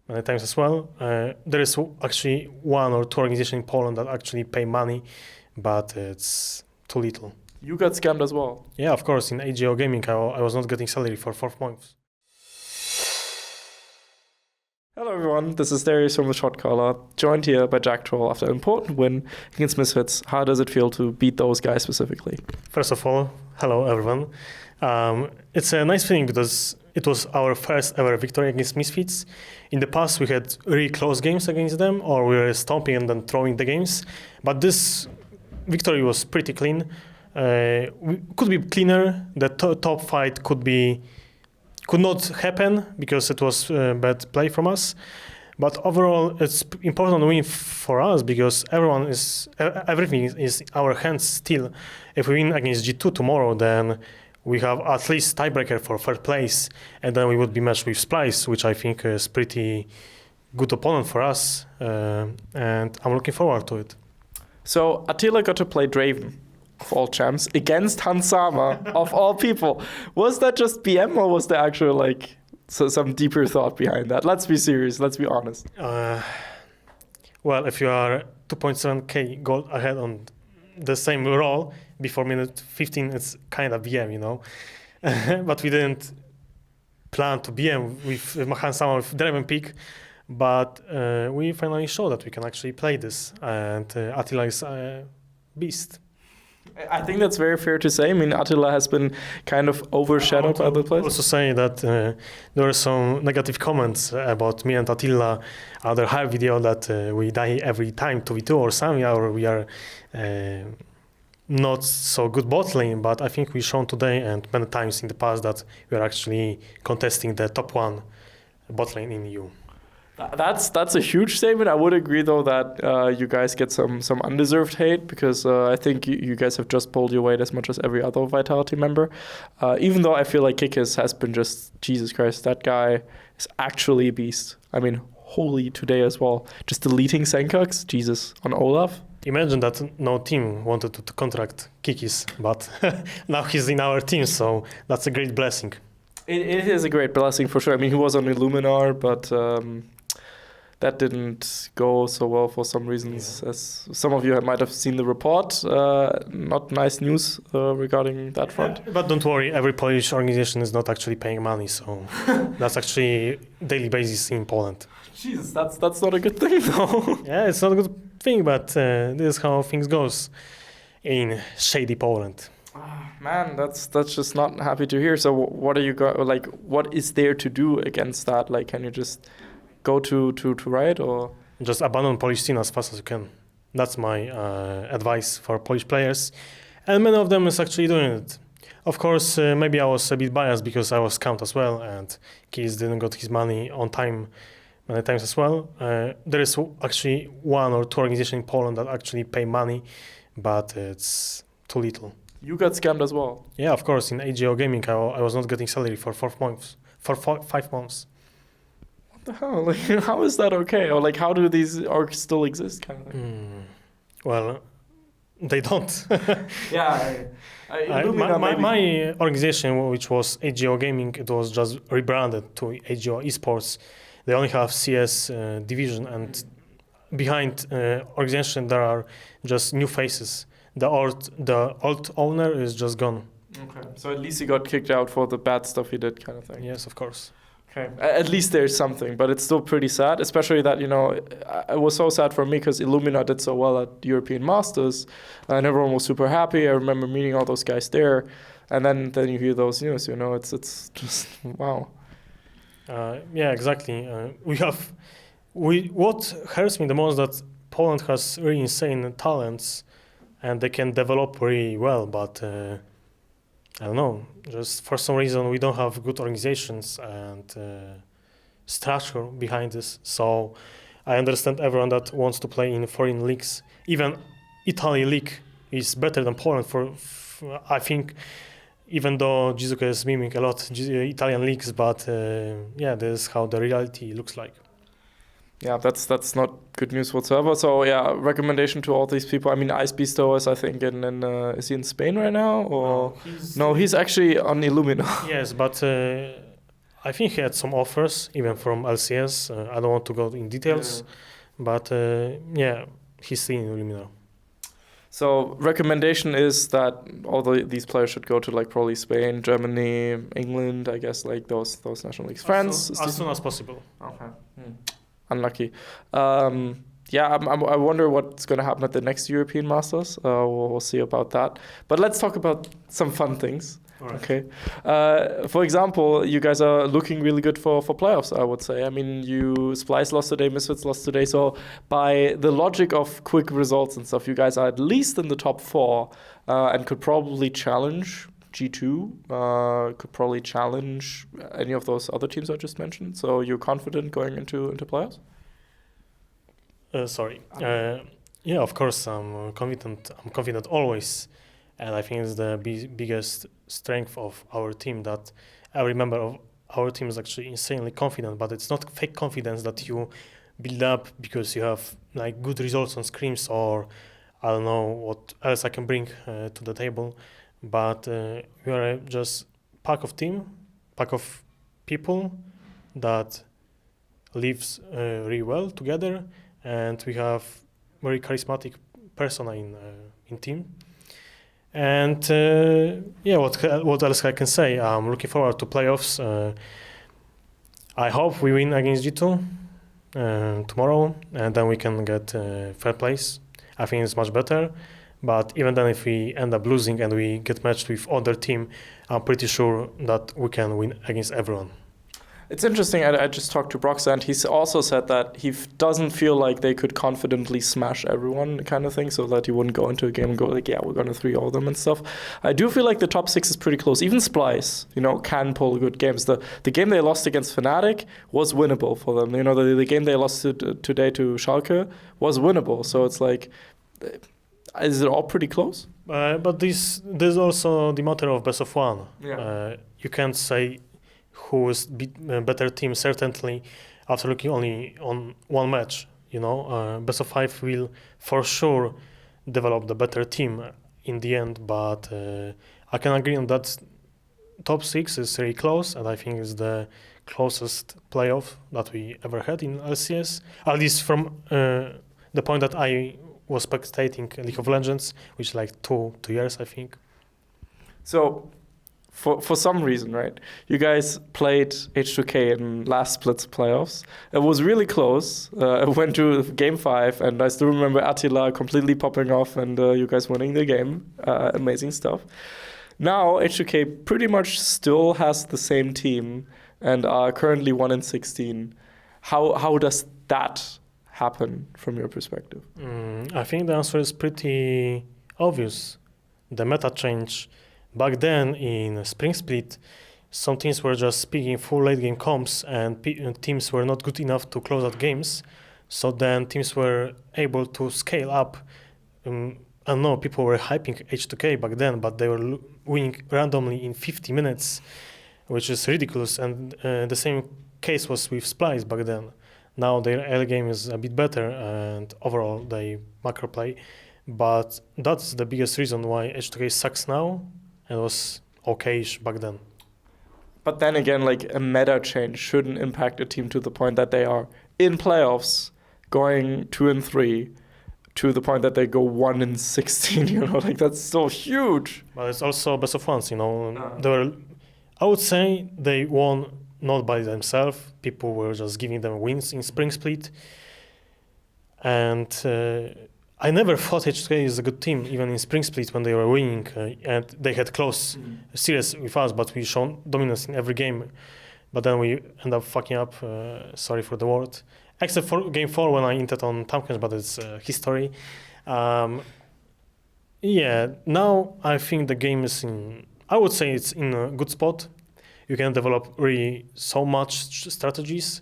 many times as well. There is actually one or two organizations in Poland that actually pay money, but it's too little. You got scammed as well. Yeah, of course. In AGO Gaming, I was not getting salary for 4 months. Hello everyone, this is Darius from the Shotcaller, joined here by Jactroll after an important win against Misfits. How does it feel to beat those guys specifically? First of all, hello everyone. It's a nice feeling because it was our first ever victory against Misfits. In the past, we had really close games against them, or we were stomping and then throwing the games. But this victory was pretty clean. We could be cleaner. The top fight could not happen because it was bad play from us. But overall, it's important win for us because everything is in our hands still. If we win against G2 tomorrow, then we have at least tiebreaker for third place, and then we would be matched with Splice, which I think is pretty good opponent for us, and I'm looking forward to it. So Attila got to play Draven, of all champs, against Hansama, of all people. Was that just BM or was there actual some deeper thought behind that? Let's be serious, let's be honest. Well, if you are 2.7k gold ahead on the same role before minute 15, it's kind of BM, you know. But we didn't plan to BM with Hansama with Draven pick, but we finally showed that we can actually play this, and Attila is a beast. I think that's very fair to say. I mean, Attila has been kind of overshadowed by other players. I also say that there were some negative comments about me and Attila, other hype video that we die every time 2v2 or something, or we are not so good bot lane, but I think we've shown today and many times in the past that we are actually contesting the top 1 bot lane in EU. That's a huge statement. I would agree, though, that you guys get some undeserved hate because I think you guys have just pulled your weight as much as every other Vitality member. Even though I feel like Kikis has been just, Jesus Christ, that guy is actually a beast. I mean, holy today as well. Just deleting Senkox, Jesus, on Olaf. Imagine that no team wanted to contract Kikis, but now he's in our team, so that's a great blessing. It is a great blessing for sure. I mean, he was on Illuminar, but that didn't go so well for some reasons. Yeah. As some of you might have seen the report, not nice news regarding that front. But don't worry, every Polish organization is not actually paying money, so that's actually daily basis in Poland. Jesus, that's not a good thing, though. Yeah, it's not a good thing, but this is how things goes in shady Poland. Man, that's just not happy to hear. So what are you what is there to do against that? Like, can you just go to Riot or just abandon Polish scene as fast as you can? That's my advice for Polish players, and many of them is actually doing it. Of course, maybe I was a bit biased because I was scammed as well, and Kikis didn't got his money on time many times as well. There is actually one or two organizations in Poland that actually pay money, but it's too little. You got scammed as well. Yeah, of course. In AGO Gaming, I was not getting salary for 5 months. What the hell? Like, how is that okay? Or how do these orgs still exist? Kind of Well, they don't. Yeah. My organization, which was AGO Gaming, it was just rebranded to AGO Esports. They only have CS division, and behind organization there are just new faces. The old owner is just gone. Okay, so at least he got kicked out for the bad stuff he did, kind of thing. Yes, of course. Okay, at least there's something, but it's still pretty sad, especially that, it was so sad for me because Illumina did so well at European Masters, and everyone was super happy. I remember meeting all those guys there, and then you hear those news, it's just, wow. Yeah, exactly. What hurts me the most that Poland has really insane talents, and they can develop really well, but I don't know, just for some reason we don't have good organizations and structure behind this. So I understand everyone that wants to play in foreign leagues. Even Italy league is better than Poland I think, even though Jizuka is mimicking a lot Italian leagues, but yeah, this is how the reality looks like. Yeah, that's not good news whatsoever. So yeah, recommendation to all these people. I mean, Ice Beast though is, I think, is he in Spain right now? Or no, he's actually on Illumina. Yes, but I think he had some offers, even from LCS. I don't want to go in details, but yeah, he's still in Lumina. So recommendation is that these players should go to like probably Spain, Germany, England, I guess, like those national leagues. France, As soon as possible. Okay. Unlucky. Yeah, I wonder what's going to happen at the next European Masters. We'll see about that. But let's talk about some fun things. All right. Okay. For example, you guys are looking really good for playoffs, I would say. I mean, Splice lost today, Misfits lost today. So by the logic of quick results and stuff, you guys are at least in the top 4 and could probably challenge G2, could probably challenge any of those other teams I just mentioned. So you're confident going into playoffs? Sorry. Yeah, of course, I'm confident. I'm confident always. And I think it's the biggest strength of our team that every member of our team is actually insanely confident, but it's not fake confidence that you build up because you have like good results on scrims or I don't know what else I can bring to the table. But we are just pack of people that lives really well together, and we have very charismatic persona in team. And yeah, what else I can say? I'm looking forward to playoffs. I hope we win against G2 tomorrow, and then we can get third place. I think it's much better. But even then, if we end up losing and we get matched with other team, I'm pretty sure that we can win against everyone. It's interesting. I just talked to Brox, and he's also said that he doesn't feel like they could confidently smash everyone, kind of thing, so that he wouldn't go into a game and go like, yeah, we're going to 3-0 them and stuff. I do feel like the top 6 is pretty close. Even Splice, can pull good games. The game they lost against Fnatic was winnable for them. The game they lost today to Schalke was winnable. So it's like, is it all pretty close? But there's also the matter of best of one. Yeah. You can't say who is a better team certainly after looking only on one match. Best of 5 will for sure develop the better team in the end, but I can agree on that. Top 6 is really close, and I think it's the closest playoff that we ever had in LCS, at least from the point that I was spectating League of Legends, which is like two years, I think. So for some reason, right, you guys played H2K in last Split's playoffs. It was really close. It went to game 5, and I still remember Attila completely popping off and you guys winning the game. Amazing stuff. Now H2K pretty much still has the same team and are currently 1-16. How does that happen from your perspective? I think the answer is pretty obvious. The meta change. Back then in Spring Split, some teams were just picking full late game comps and teams were not good enough to close out games. So then teams were able to scale up. I know people were hyping H2K back then, but they were winning randomly in 50 minutes, which is ridiculous. And the same case was with Splice back then. Now their early game is a bit better and overall they macro play. But that's the biggest reason why H2K sucks now. It was okay-ish back then. But then again, like a meta change shouldn't impact a team to the point that they are in playoffs going 2-3 to the point that they go 1-16, like that's so huge. But it's also best of ones, They were, I would say they won not by themselves. People were just giving them wins in Spring Split. And I never thought H2K is a good team, even in Spring Split when they were winning and they had close series with us, but we shown dominance in every game. But then we end up fucking up, sorry for the word, except for game 4 when I entered on Tompkins, but it's history. Yeah, now I think the game is I would say it's in a good spot. You can develop really so much strategies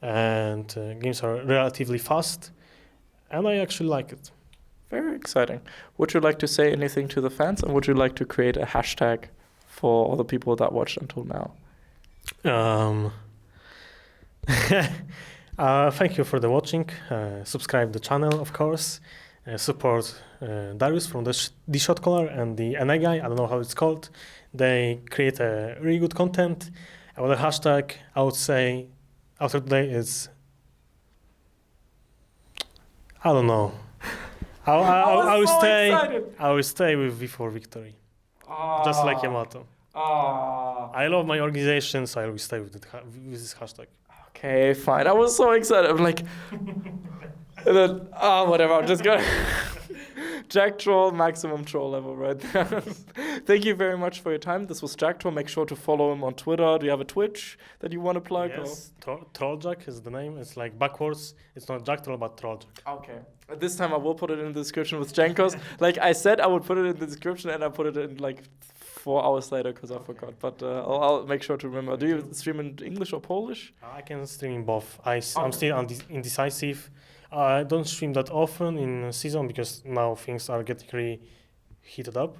and games are relatively fast. And I actually like it. Very exciting. Would you like to say anything to the fans, and would you like to create a hashtag for all the people that watched until now? Thank you for the watching. Subscribe the channel, of course. Support Darius from the Shotcaller and the NA guy. I don't know how it's called. They create really good content. About the hashtag, I would say after today is, I don't know. I will so stay. excited. I will stay with V for Victory, just like Yamato. I love my organization, so I will stay with with this hashtag. Okay, fine. I was so excited. I'm like, and then, whatever. I'm just gonna Jactroll, maximum troll level right there. Thank you very much for your time. This was Jactroll. Make sure to follow him on Twitter. Do you have a Twitch that you want to plug? Yes, Trolljack is the name. It's like backwards. It's not Jactroll, but Trolljack. Okay. This time I will put it in the description with Jankos. Like I said, I would put it in the description, and I put it in like 4 hours later because I forgot. But I'll make sure to remember. Do you stream in English or Polish? I can stream in both. I'm still indecisive. I don't stream that often in season because now things are getting really heated up.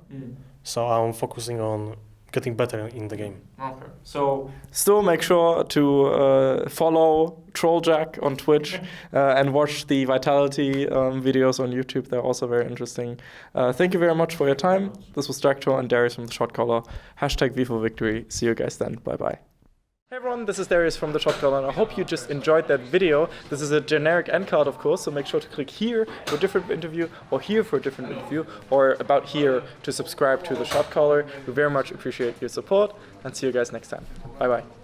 So I'm focusing on getting better in the game. Okay. So still make sure to follow Trolljack on Twitch and watch the Vitality videos on YouTube. They're also very interesting. Thank you very much for your time. This was Jactroll and Darius from the Shotcaller. Hashtag V for Victory. See you guys then. Bye-bye. Hey everyone, this is Darius from the Shotcaller, and I hope you just enjoyed that video. This is a generic end card, of course, so make sure to click here for a different interview, or here for a different interview, or about here to subscribe to the Shotcaller. We very much appreciate your support, and see you guys next time. Bye bye.